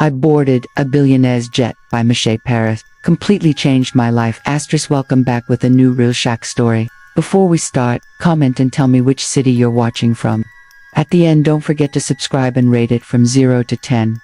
I boarded a Billionaire's jet by Michelle Paris. Completely changed my life. * Welcome back with a new Real Shack story. Before we start, comment and tell me which city you're watching from. At the end, don't forget to subscribe and rate it from 0 to 10.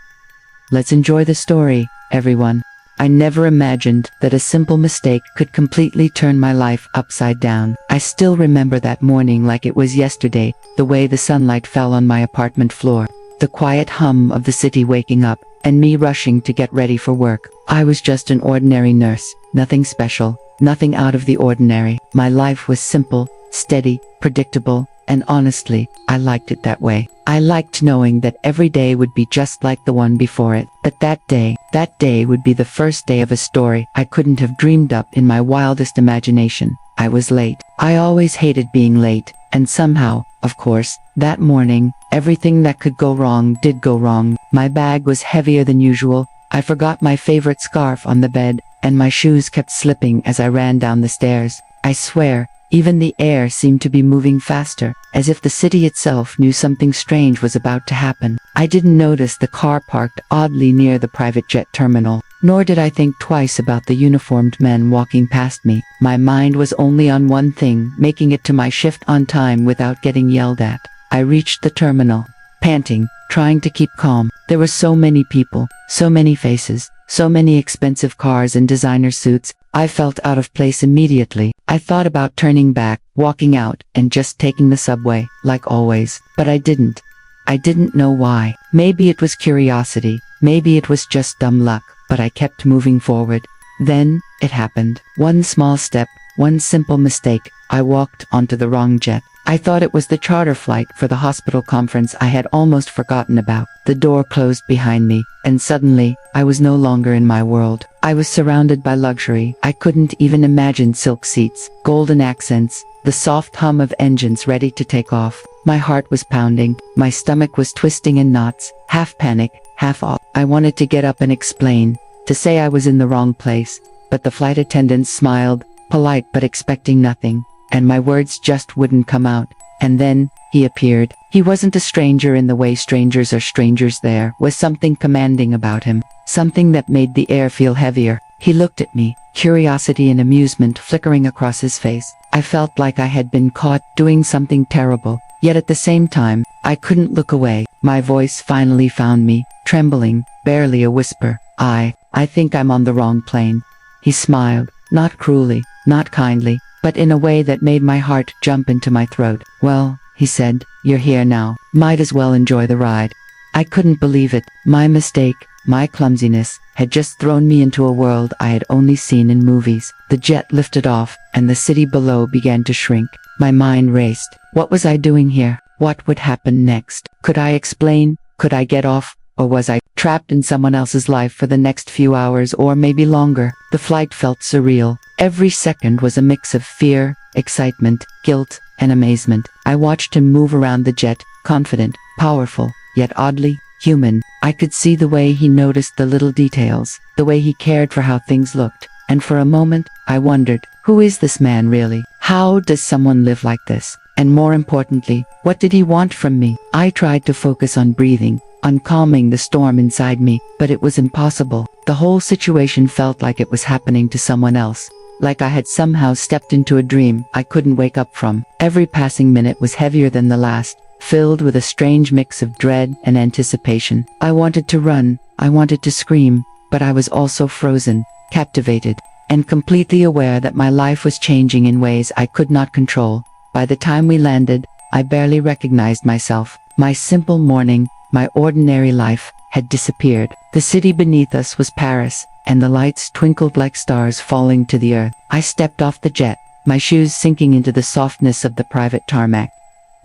Let's enjoy the story, everyone. I never imagined that a simple mistake could completely turn my life upside down. I still remember that morning like it was yesterday, the way the sunlight fell on my apartment floor, the quiet hum of the city waking up, and me rushing to get ready for work. I was just an ordinary nurse, nothing special, nothing out of the ordinary. My life was simple, steady, predictable, and honestly, I liked it that way. I liked knowing that every day would be just like the one before it. But that day would be the first day of a story I couldn't have dreamed up in my wildest imagination. I was late. I always hated being late, and somehow, of course, that morning, everything that could go wrong did go wrong. My bag was heavier than usual, I forgot my favorite scarf on the bed, and my shoes kept slipping as I ran down the stairs. I swear, even the air seemed to be moving faster, as if the city itself knew something strange was about to happen. I didn't notice the car parked oddly near the private jet terminal, nor did I think twice about the uniformed men walking past me. My mind was only on one thing, making it to my shift on time without getting yelled at. I reached the terminal, panting, trying to keep calm. There were so many people, so many faces, so many expensive cars and designer suits. I felt out of place immediately. I thought about turning back, walking out, and just taking the subway, like always. But I didn't. I didn't know why. Maybe it was curiosity, maybe it was just dumb luck, but I kept moving forward. Then, it happened. One small step, one simple mistake, I walked onto the wrong jet. I thought it was the charter flight for the hospital conference I had almost forgotten about. The door closed behind me, and suddenly, I was no longer in my world. I was surrounded by luxury. I couldn't even imagine silk seats, golden accents, the soft hum of engines ready to take off. My heart was pounding, my stomach was twisting in knots, half panic, half awe. I wanted to get up and explain, to say I was in the wrong place, but the flight attendant smiled, polite but expecting nothing, and my words just wouldn't come out. And then, he appeared. He wasn't a stranger in the way strangers are strangers. There was something commanding about him, something that made the air feel heavier. He looked at me, curiosity and amusement flickering across his face. I felt like I had been caught doing something terrible, yet at the same time, I couldn't look away. My voice finally found me, trembling, barely a whisper. I think I'm on the wrong plane. He smiled, not cruelly, not kindly, but in a way that made my heart jump into my throat. Well, he said, you're here now. Might as well enjoy the ride. I couldn't believe it. My mistake, my clumsiness, had just thrown me into a world I had only seen in movies. The jet lifted off, and the city below began to shrink. My mind raced. What was I doing here? What would happen next? Could I explain? Could I get off? Or was I trapped in someone else's life for the next few hours or maybe longer? The flight felt surreal. Every second was a mix of fear, excitement, guilt, and amazement. I watched him move around the jet, confident, powerful, yet oddly human. I could see the way he noticed the little details, the way he cared for how things looked. And for a moment, I wondered, who is this man really? How does someone live like this? And more importantly, what did he want from me? I tried to focus on breathing, on calming the storm inside me, but it was impossible. The whole situation felt like it was happening to someone else, like I had somehow stepped into a dream I couldn't wake up from. Every passing minute was heavier than the last, filled with a strange mix of dread and anticipation. I wanted to run, I wanted to scream, but I was also frozen, captivated, and completely aware that my life was changing in ways I could not control. By the time we landed, I barely recognized myself. My simple morning, my ordinary life, had disappeared. The city beneath us was Paris, and the lights twinkled like stars falling to the earth. I stepped off the jet, my shoes sinking into the softness of the private tarmac.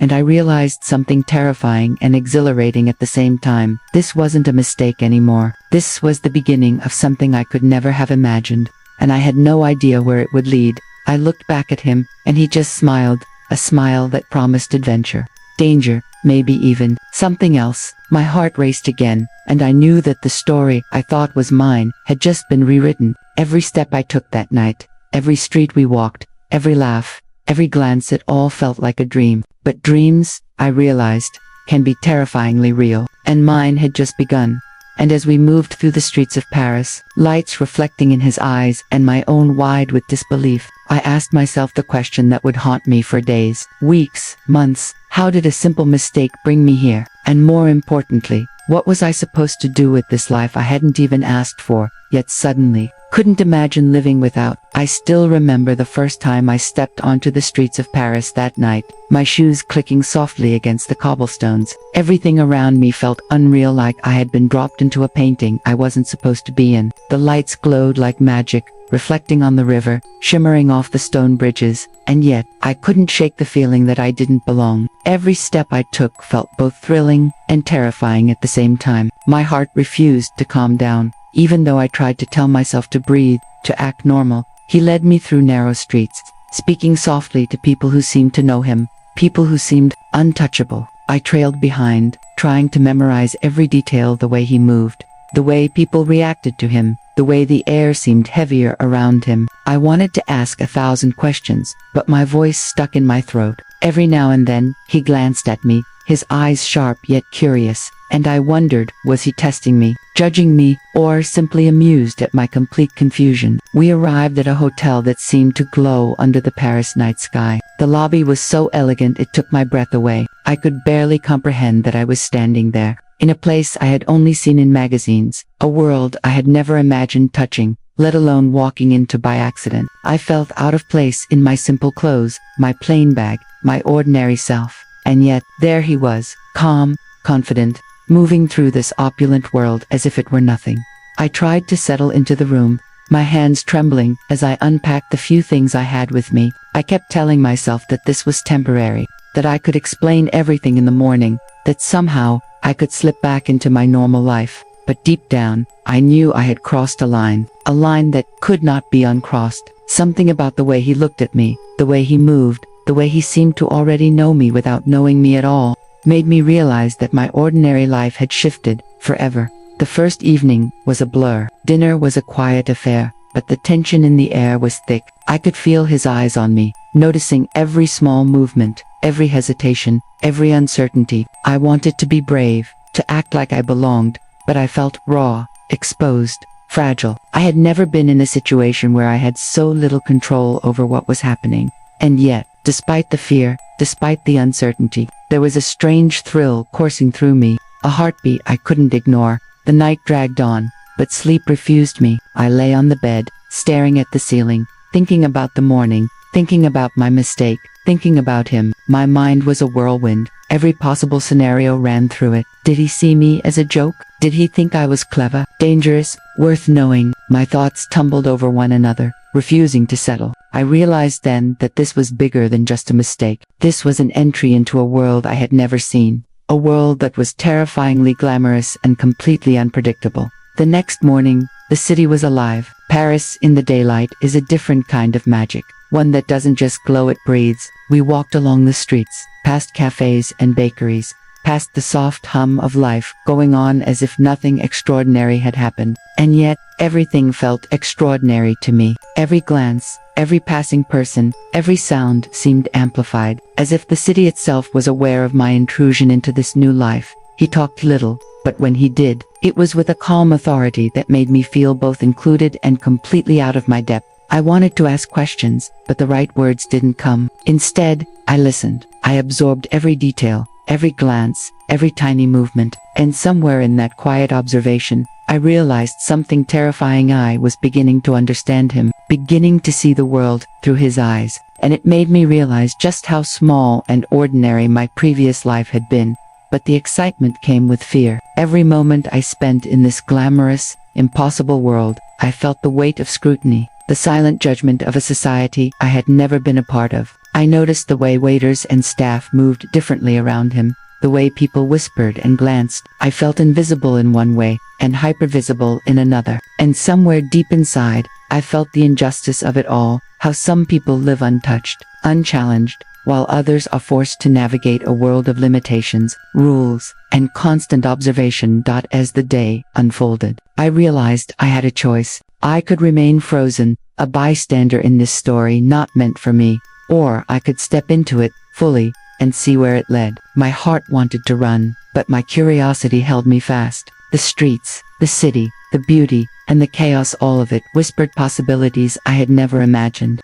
And I realized something terrifying and exhilarating at the same time. This wasn't a mistake anymore. This was the beginning of something I could never have imagined, and I had no idea where it would lead. I looked back at him, and he just smiled, a smile that promised adventure, danger, maybe even something else. My heart raced again, and I knew that the story I thought was mine had just been rewritten. Every step I took that night, every street we walked, every laugh, every glance, it all felt like a dream. But dreams, I realized, can be terrifyingly real, and mine had just begun. and as we moved through the streets of Paris, lights reflecting in his eyes and my own wide with disbelief, I asked myself the question that would haunt me for days, weeks, months: how did a simple mistake bring me here? And more importantly, what was I supposed to do with this life I hadn't even asked for, yet suddenly couldn't imagine living without? I still remember the first time I stepped onto the streets of Paris that night, my shoes clicking softly against the cobblestones. Everything around me felt unreal, like I had been dropped into a painting I wasn't supposed to be in. The lights glowed like magic, reflecting on the river, shimmering off the stone bridges, and yet I couldn't shake the feeling that I didn't belong. Every step I took felt both thrilling and terrifying at the same time. My heart refused to calm down. Even though I tried to tell myself to breathe, to act normal, he led me through narrow streets, speaking softly to people who seemed to know him, people who seemed untouchable. I trailed behind, trying to memorize every detail: the way he moved, the way people reacted to him, the way the air seemed heavier around him. I wanted to ask 1,000 questions, but my voice stuck in my throat. Every now and then, he glanced at me, his eyes sharp yet curious, and I wondered, was he testing me, judging me, or simply amused at my complete confusion? We arrived at a hotel that seemed to glow under the Paris night sky. The lobby was so elegant it took my breath away. I could barely comprehend that I was standing there, in a place I had only seen in magazines, a world I had never imagined touching, let alone walking into by accident. I felt out of place in my simple clothes, my plain bag, my ordinary self. And yet, there he was, calm, confident, moving through this opulent world as if it were nothing. I tried to settle into the room, my hands trembling as I unpacked the few things I had with me. I kept telling myself that this was temporary, that I could explain everything in the morning, that somehow I could slip back into my normal life. But deep down, I knew I had crossed a line that could not be uncrossed. Something about the way he looked at me, the way he moved, the way he seemed to already know me without knowing me at all, made me realize that my ordinary life had shifted forever. The first evening was a blur. Dinner was a quiet affair, but the tension in the air was thick. I could feel his eyes on me, noticing every small movement, every hesitation, every uncertainty. I wanted to be brave, to act like I belonged, but I felt raw, exposed, fragile. I had never been in a situation where I had so little control over what was happening. And yet, despite the fear, despite the uncertainty, there was a strange thrill coursing through me, a heartbeat I couldn't ignore. The night dragged on, but sleep refused me. I lay on the bed, staring at the ceiling, thinking about the morning, thinking about my mistake, thinking about him. My mind was a whirlwind. Every possible scenario ran through it. Did he see me as a joke? Did he think I was clever, dangerous, worth knowing? My thoughts tumbled over one another, refusing to settle. I realized then that this was bigger than just a mistake. This was an entry into a world I had never seen, a world that was terrifyingly glamorous and completely unpredictable. The next morning, the city was alive. Paris in the daylight is a different kind of magic, one that doesn't just glow, it breathes. We walked along the streets, past cafes and bakeries, past the soft hum of life going on as if nothing extraordinary had happened. And yet, everything felt extraordinary to me. Every glance, every passing person, every sound seemed amplified, as if the city itself was aware of my intrusion into this new life. He talked little, but when he did, it was with a calm authority that made me feel both included and completely out of my depth. I wanted to ask questions, but the right words didn't come. Instead, I listened. I absorbed every detail, every glance, every tiny movement, and somewhere in that quiet observation, I realized something terrifying. I was beginning to understand him, beginning to see the world through his eyes, and it made me realize just how small and ordinary my previous life had been. But the excitement came with fear. Every moment I spent in this glamorous, impossible world, I felt the weight of scrutiny, the silent judgment of a society I had never been a part of. I noticed the way waiters and staff moved differently around him, the way people whispered and glanced. I felt invisible in one way, and hypervisible in another. And somewhere deep inside, I felt the injustice of it all, how some people live untouched, unchallenged, while others are forced to navigate a world of limitations, rules, and constant observation. As the day unfolded, I realized I had a choice. I could remain frozen, a bystander in this story not meant for me, or I could step into it fully and see where it led. My heart wanted to run, but my curiosity held me fast. the streets, the city, the beauty, and the chaos, all of it whispered possibilities I had never imagined.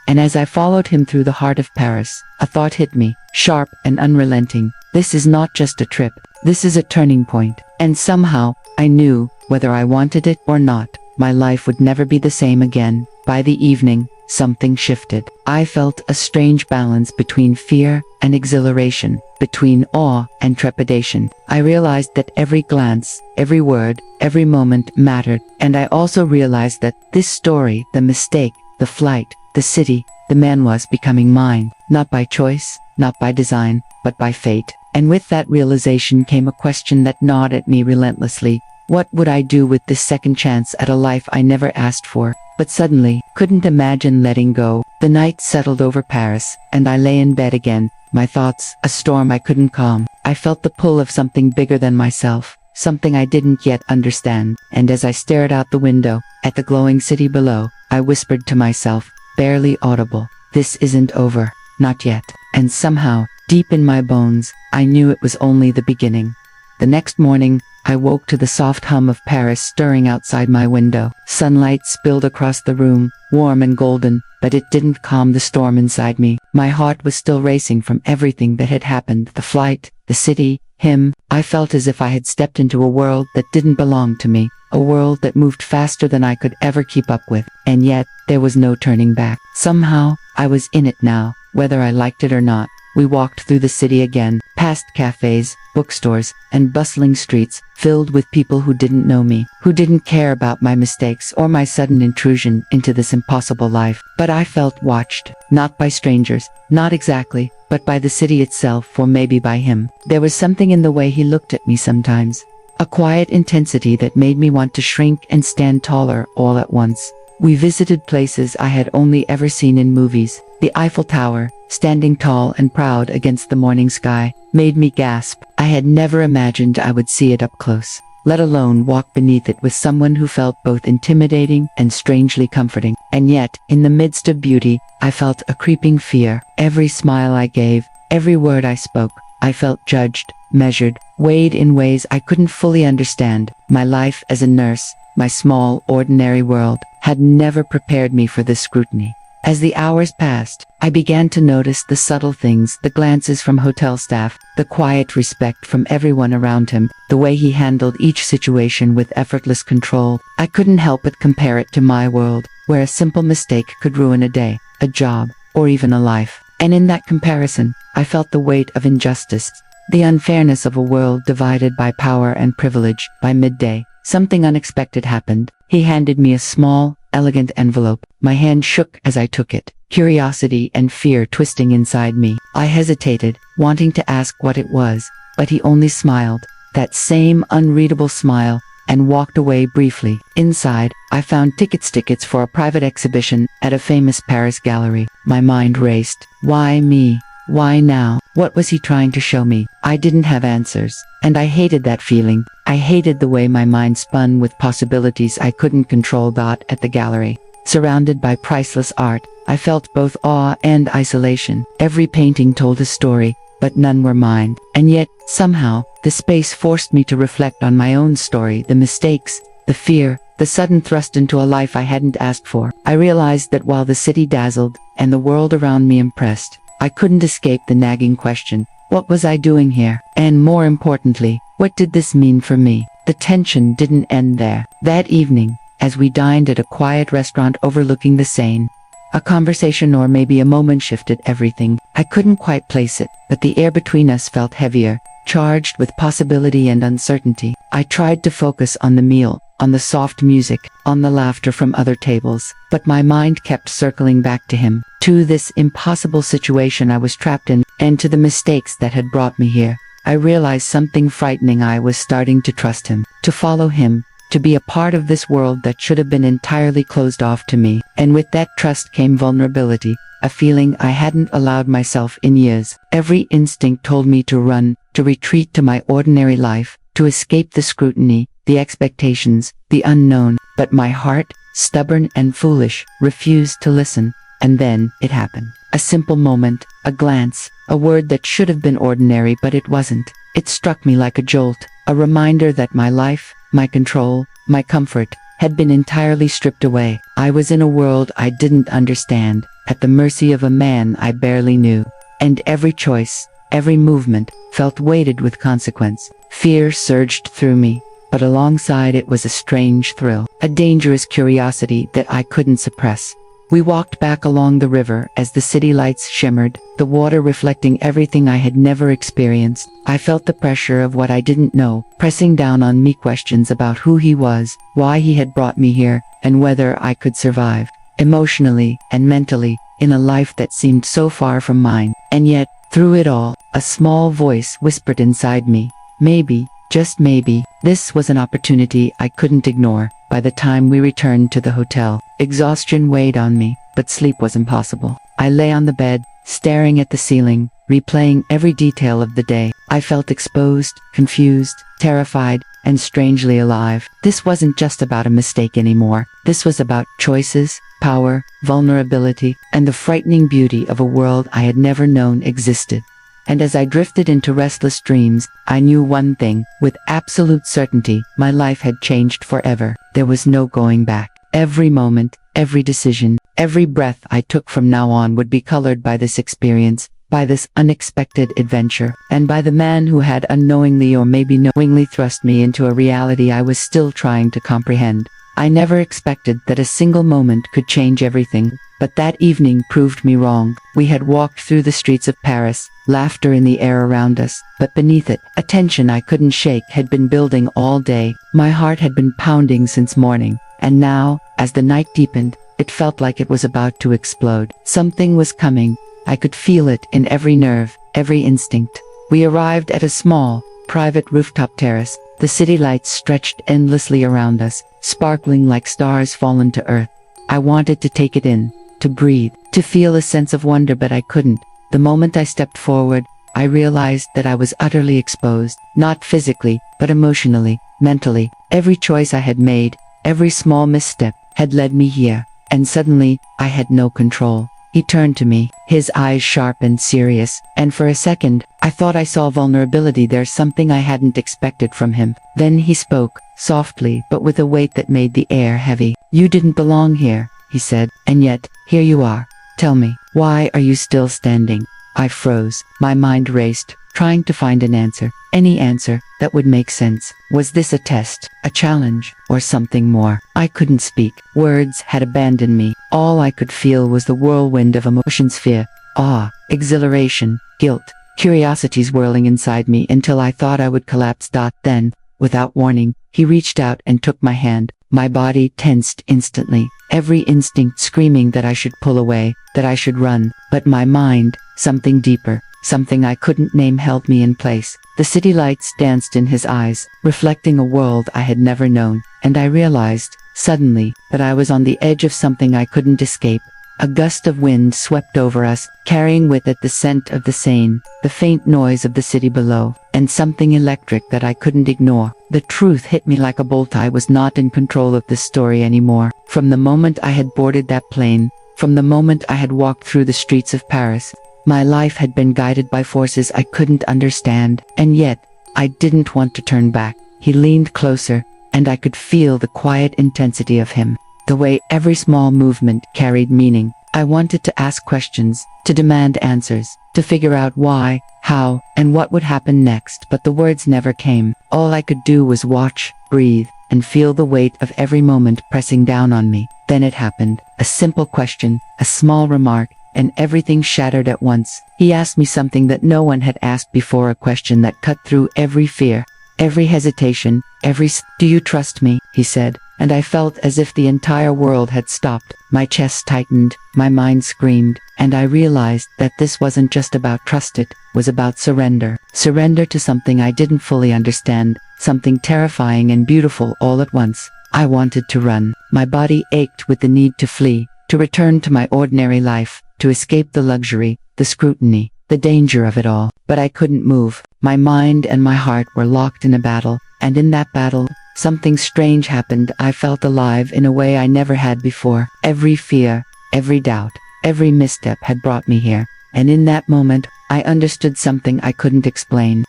And as I followed him through the heart of Paris, a thought hit me, sharp and unrelenting. This is not just a trip, this is a turning point. And somehow, I knew, whether I wanted it or not, my life would never be the same again. By the evening, something shifted. I felt a strange balance between fear and exhilaration, between awe and trepidation. I realized that every glance, every word, every moment mattered, and I also realized that this story, the mistake, the flight, the city, the man was becoming mine, not by choice, not by design, but by fate. And with that realization came a question that gnawed at me relentlessly. What would I do with this second chance at a life I never asked for, but suddenly couldn't imagine letting go? The night settled over Paris, and I lay in bed again, my thoughts a storm I couldn't calm. I felt the pull of something bigger than myself, something I didn't yet understand. And as I stared out the window, at the glowing city below, I whispered to myself, barely audible, this isn't over, not yet. And somehow, deep in my bones, I knew it was only the beginning. The next morning, I woke to the soft hum of Paris stirring outside my window. Sunlight spilled across the room, warm and golden, but it didn't calm the storm inside me. My heart was still racing from everything that had happened, the flight, the city, him. I felt as if I had stepped into a world that didn't belong to me, a world that moved faster than I could ever keep up with, and yet, there was no turning back. Somehow, I was in it now, whether I liked it or not. We walked through the city again, past cafes, bookstores, and bustling streets, filled with people who didn't know me, who didn't care about my mistakes or my sudden intrusion into this impossible life. But I felt watched, not by strangers, not exactly, but by the city itself, or maybe by him. There was something in the way he looked at me sometimes, a quiet intensity that made me want to shrink and stand taller all at once. We visited places I had only ever seen in movies. The Eiffel Tower, standing tall and proud against the morning sky, made me gasp. I had never imagined I would see it up close, let alone walk beneath it with someone who felt both intimidating and strangely comforting. And yet, in the midst of beauty, I felt a creeping fear. Every smile I gave, every word I spoke, I felt judged, measured, weighed in ways I couldn't fully understand. My life as a nurse, my small, ordinary world, had never prepared me for this scrutiny. As the hours passed, I began to notice the subtle things, the glances from hotel staff, the quiet respect from everyone around him, the way he handled each situation with effortless control. I couldn't help but compare it to my world, where a simple mistake could ruin a day, a job, or even a life. And in that comparison, I felt the weight of injustice, the unfairness of a world divided by power and privilege. By midday, something unexpected happened. He handed me a small, elegant envelope. My hand shook as I took it, curiosity and fear twisting inside me. I hesitated, wanting to ask what it was, but he only smiled, that same unreadable smile, and walked away briefly. Inside, I found tickets for a private exhibition at a famous Paris gallery. My mind raced. Why me? Why now? What was he trying to show me? I didn't have answers, and I hated that feeling. I hated the way my mind spun with possibilities I couldn't control. At the gallery, surrounded by priceless art, I felt both awe and isolation. Every painting told a story, but none were mine. And yet, somehow, the space forced me to reflect on my own story, the mistakes, the fear, the sudden thrust into a life I hadn't asked for. I realized that while the city dazzled, and the world around me impressed, I couldn't escape the nagging question, what was I doing here? And more importantly, what did this mean for me? The tension didn't end there. That evening, as we dined at a quiet restaurant overlooking the Seine, a conversation or maybe a moment shifted everything. I couldn't quite place it, but the air between us felt heavier, charged with possibility and uncertainty. I tried to focus on the meal, on the soft music, on the laughter from other tables, but my mind kept circling back to him, to this impossible situation I was trapped in, and to the mistakes that had brought me here. I realized something frightening. I was starting to trust him, to follow him, to be a part of this world that should have been entirely closed off to me. And with that trust came vulnerability, a feeling I hadn't allowed myself in years. Every instinct told me to run, to retreat to my ordinary life, to escape the scrutiny, the expectations, the unknown. But my heart, stubborn and foolish, refused to listen. And then, it happened. A simple moment, a glance, a word that should have been ordinary but it wasn't. It struck me like a jolt. A reminder that my life, my control, my comfort, had been entirely stripped away. I was in a world I didn't understand, at the mercy of a man I barely knew. And every choice, every movement, felt weighted with consequence. Fear surged through me, but alongside it was a strange thrill, a dangerous curiosity that I couldn't suppress. We walked back along the river as the city lights shimmered, the water reflecting everything I had never experienced. I felt the pressure of what I didn't know, pressing down on me, questions about who he was, why he had brought me here, and whether I could survive, emotionally and mentally, in a life that seemed so far from mine. And yet, through it all, a small voice whispered inside me, maybe, just maybe, this was an opportunity I couldn't ignore. By the time we returned to the hotel, exhaustion weighed on me, but sleep was impossible. I lay on the bed, staring at the ceiling, replaying every detail of the day. I felt exposed, confused, terrified, and strangely alive. This wasn't just about a mistake anymore. This was about choices, power, vulnerability, and the frightening beauty of a world I had never known existed. And as I drifted into restless dreams, I knew one thing, with absolute certainty: my life had changed forever. There was no going back. Every moment, every decision, every breath I took from now on would be colored by this experience, by this unexpected adventure, and by the man who had unknowingly or maybe knowingly thrust me into a reality I was still trying to comprehend. I never expected that a single moment could change everything, but that evening proved me wrong. We had walked through the streets of Paris, laughter in the air around us, but beneath it, a tension I couldn't shake had been building all day. My heart had been pounding since morning, and now, as the night deepened, it felt like it was about to explode. Something was coming. I could feel it in every nerve, every instinct. We arrived at a small, private rooftop terrace. The city lights stretched endlessly around us, sparkling like stars fallen to earth. I wanted to take it in, to breathe, to feel a sense of wonder, but I couldn't. The moment I stepped forward, I realized that I was utterly exposed, not physically, but emotionally, mentally. Every choice I had made, every small misstep, had led me here, and suddenly, I had no control. He turned to me, his eyes sharp and serious, and for a second, I thought I saw vulnerability there, something I hadn't expected from him. Then he spoke, softly but with a weight that made the air heavy. "You didn't belong here," he said, "and yet, here you are. Tell me, why are you still standing?" I froze. My mind raced, trying to find an answer, any answer that would make sense. Was this a test, a challenge, or something more? I couldn't speak. Words had abandoned me. All I could feel was the whirlwind of emotions: fear, awe, exhilaration, guilt, curiosity swirling inside me until I thought I would collapse. Then, without warning, he reached out and took my hand. My body tensed instantly, every instinct screaming that I should pull away, that I should run. But my mind, something deeper, something I couldn't name, held me in place. The city lights danced in his eyes, reflecting a world I had never known, and I realized, suddenly, that I was on the edge of something I couldn't escape. A gust of wind swept over us, carrying with it the scent of the Seine, the faint noise of the city below, and something electric that I couldn't ignore. The truth hit me like a bolt. I was not in control of this story anymore. From the moment I had boarded that plane, from the moment I had walked through the streets of Paris, my life had been guided by forces I couldn't understand, and yet, I didn't want to turn back. He leaned closer, and I could feel the quiet intensity of him, the way every small movement carried meaning. I wanted to ask questions, to demand answers, to figure out why, how, and what would happen next, but the words never came. All I could do was watch, breathe, and feel the weight of every moment pressing down on me. Then it happened. A simple question, a small remark, and everything shattered at once. He asked me something that no one had asked before, a question that cut through every fear, every hesitation, "Do you trust me?" he said, and I felt as if the entire world had stopped. My chest tightened, my mind screamed, and I realized that this wasn't just about trust, it was about surrender. Surrender to something I didn't fully understand, something terrifying and beautiful all at once. I wanted to run. My body ached with the need to flee, to return to my ordinary life, to escape the luxury, the scrutiny, the danger of it all. But I couldn't move. My mind and my heart were locked in a battle, and in that battle, something strange happened. I felt alive in a way I never had before. Every fear, every doubt, every misstep had brought me here, and in that moment, I understood something I couldn't explain.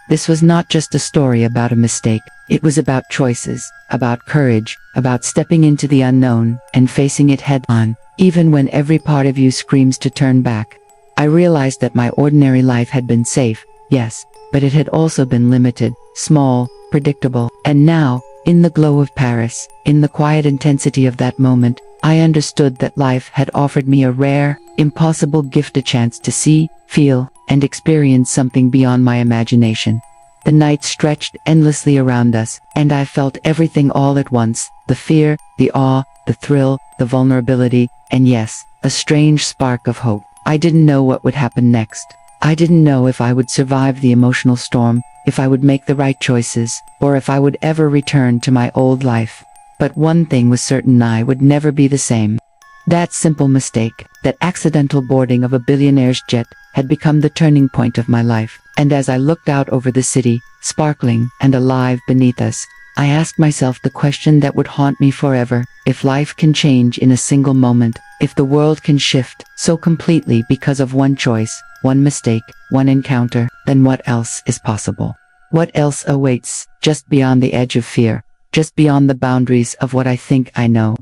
This was not just a story about a mistake. It was about choices, about courage, about stepping into the unknown and facing it head on, even when every part of you screams to turn back. I realized that my ordinary life had been safe, yes, but it had also been limited, small, predictable. And now, in the glow of Paris, in the quiet intensity of that moment, I understood that life had offered me a rare, impossible gift, a chance to see, feel, and experience something beyond my imagination. The night stretched endlessly around us, and I felt everything all at once: the fear, the awe, the thrill, the vulnerability, and yes, a strange spark of hope. I didn't know what would happen next. I didn't know if I would survive the emotional storm, if I would make the right choices, or if I would ever return to my old life. But one thing was certain: I would never be the same. That simple mistake, that accidental boarding of a billionaire's jet, had become the turning point of my life. And as I looked out over the city, sparkling and alive beneath us, I asked myself the question that would haunt me forever: if life can change in a single moment, if the world can shift so completely because of one choice, one mistake, one encounter, then what else is possible? What else awaits, just beyond the edge of fear, just beyond the boundaries of what I think I know?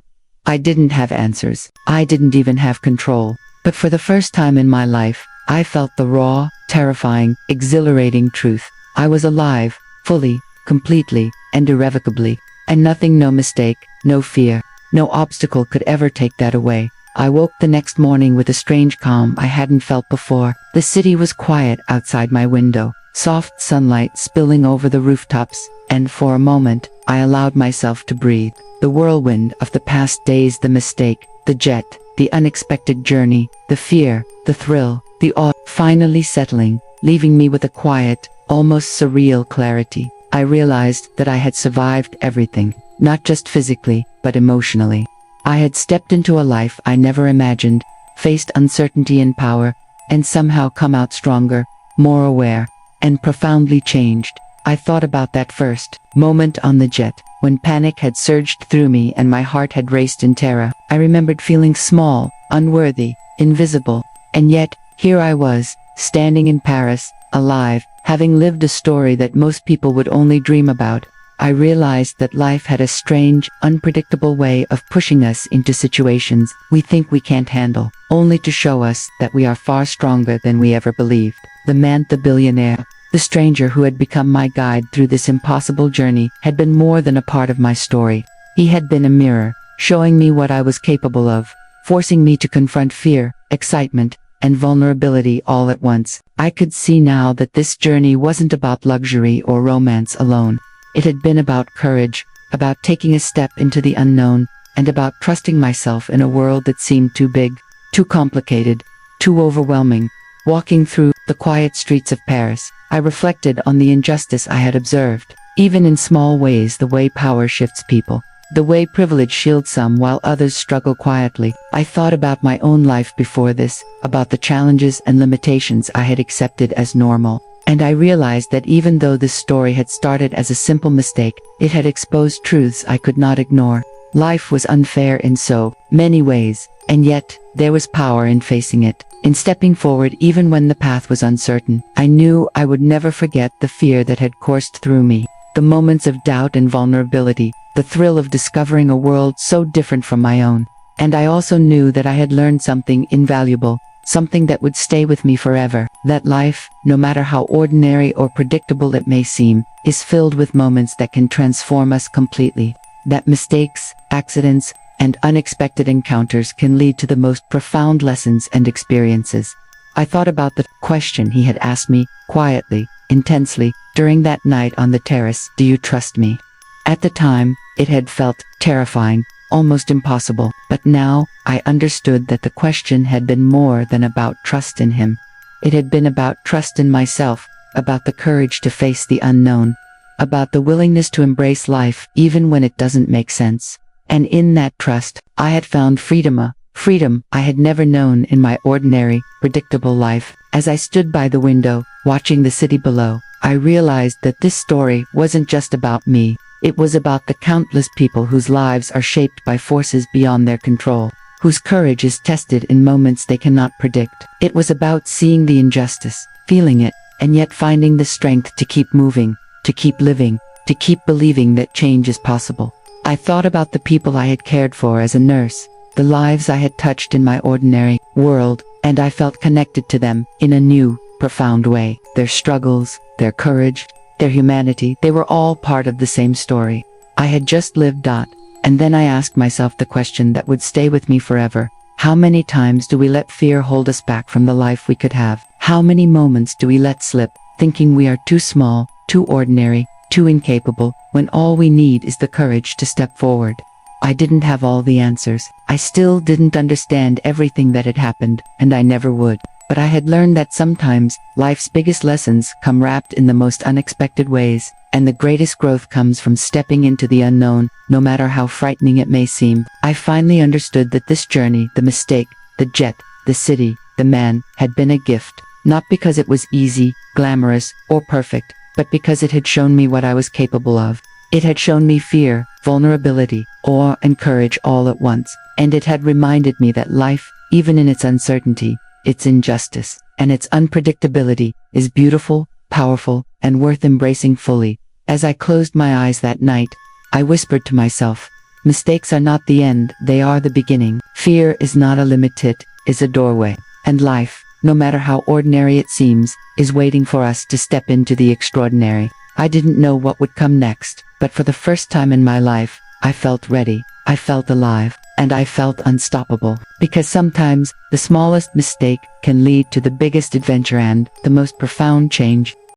I didn't have answers. I didn't even have control. But for the first time in my life, I felt the raw, terrifying, exhilarating truth. I was alive, fully, completely, and irrevocably. And nothing, no mistake, no fear, no obstacle could ever take that away. I woke the next morning with a strange calm I hadn't felt before. The city was quiet outside my window, soft sunlight spilling over the rooftops, and for a moment, I allowed myself to breathe. The whirlwind of the past days, the mistake, the jet, the unexpected journey, the fear, the thrill, the awe, finally settling, leaving me with a quiet, almost surreal clarity. I realized that I had survived everything, not just physically, but emotionally. I had stepped into a life I never imagined, faced uncertainty and power, and somehow come out stronger, more aware, and profoundly changed. I thought about that first moment on the jet, when panic had surged through me and my heart had raced in terror. I remembered feeling small, unworthy, invisible, and yet, here I was, standing in Paris, alive, having lived a story that most people would only dream about. I realized that life had a strange, unpredictable way of pushing us into situations we think we can't handle, only to show us that we are far stronger than we ever believed. The man, the billionaire, the stranger who had become my guide through this impossible journey, had been more than a part of my story. He had been a mirror, showing me what I was capable of, forcing me to confront fear, excitement, and vulnerability all at once. I could see now that this journey wasn't about luxury or romance alone. It had been about courage, about taking a step into the unknown, and about trusting myself in a world that seemed too big, too complicated, too overwhelming. Walking through the quiet streets of Paris, I reflected on the injustice I had observed, even in small ways: the way power shifts people, the way privilege shields some while others struggle quietly. I thought about my own life before this, about the challenges and limitations I had accepted as normal. And I realized that even though this story had started as a simple mistake, it had exposed truths I could not ignore. Life was unfair in so many ways, and yet, there was power in facing it, in stepping forward even when the path was uncertain. I knew I would never forget the fear that had coursed through me, the moments of doubt and vulnerability, the thrill of discovering a world so different from my own. And I also knew that I had learned something invaluable, something that would stay with me forever: that life, no matter how ordinary or predictable it may seem, is filled with moments that can transform us completely. That mistakes, accidents, and unexpected encounters can lead to the most profound lessons and experiences. I thought about the question he had asked me, quietly, intensely, during that night on the terrace: do you trust me? At the time, it had felt terrifying, almost impossible, but now, I understood that the question had been more than about trust in him. It had been about trust in myself, about the courage to face the unknown, about the willingness to embrace life even when it doesn't make sense. And in that trust, I had found freedom, a freedom I had never known in my ordinary, predictable life. As I stood by the window, watching the city below, I realized that this story wasn't just about me. It was about the countless people whose lives are shaped by forces beyond their control, whose courage is tested in moments they cannot predict. It was about seeing the injustice, feeling it, and yet finding the strength to keep moving, to keep living, to keep believing that change is possible. I thought about the people I had cared for as a nurse, the lives I had touched in my ordinary world, and I felt connected to them in a new, profound way. Their struggles, their courage, their humanity, they were all part of the same story I had just lived. And then I asked myself the question that would stay with me forever. How many times do we let fear hold us back from the life we could have? How many moments do we let slip, thinking we are too small, too ordinary, too incapable, when all we need is the courage to step forward? I didn't have all the answers. I still didn't understand everything that had happened, and I never would. But I had learned that sometimes, life's biggest lessons come wrapped in the most unexpected ways, and the greatest growth comes from stepping into the unknown, no matter how frightening it may seem. I finally understood that this journey, the mistake, the jet, the city, the man, had been a gift, not because it was easy, glamorous, or perfect, but because it had shown me what I was capable of. It had shown me fear, vulnerability, awe, and courage all at once, and it had reminded me that life, even in its uncertainty, its injustice, and its unpredictability, is beautiful, powerful, and worth embracing fully. As I closed my eyes that night, I whispered to myself, mistakes are not the end, they are the beginning. Fear is not a limit, it is a doorway. And life, no matter how ordinary it seems, is waiting for us to step into the extraordinary. I didn't know what would come next, but for the first time in my life, I felt ready, I felt alive, and I felt unstoppable. Because sometimes, the smallest mistake can lead to the biggest adventure and the most profound change.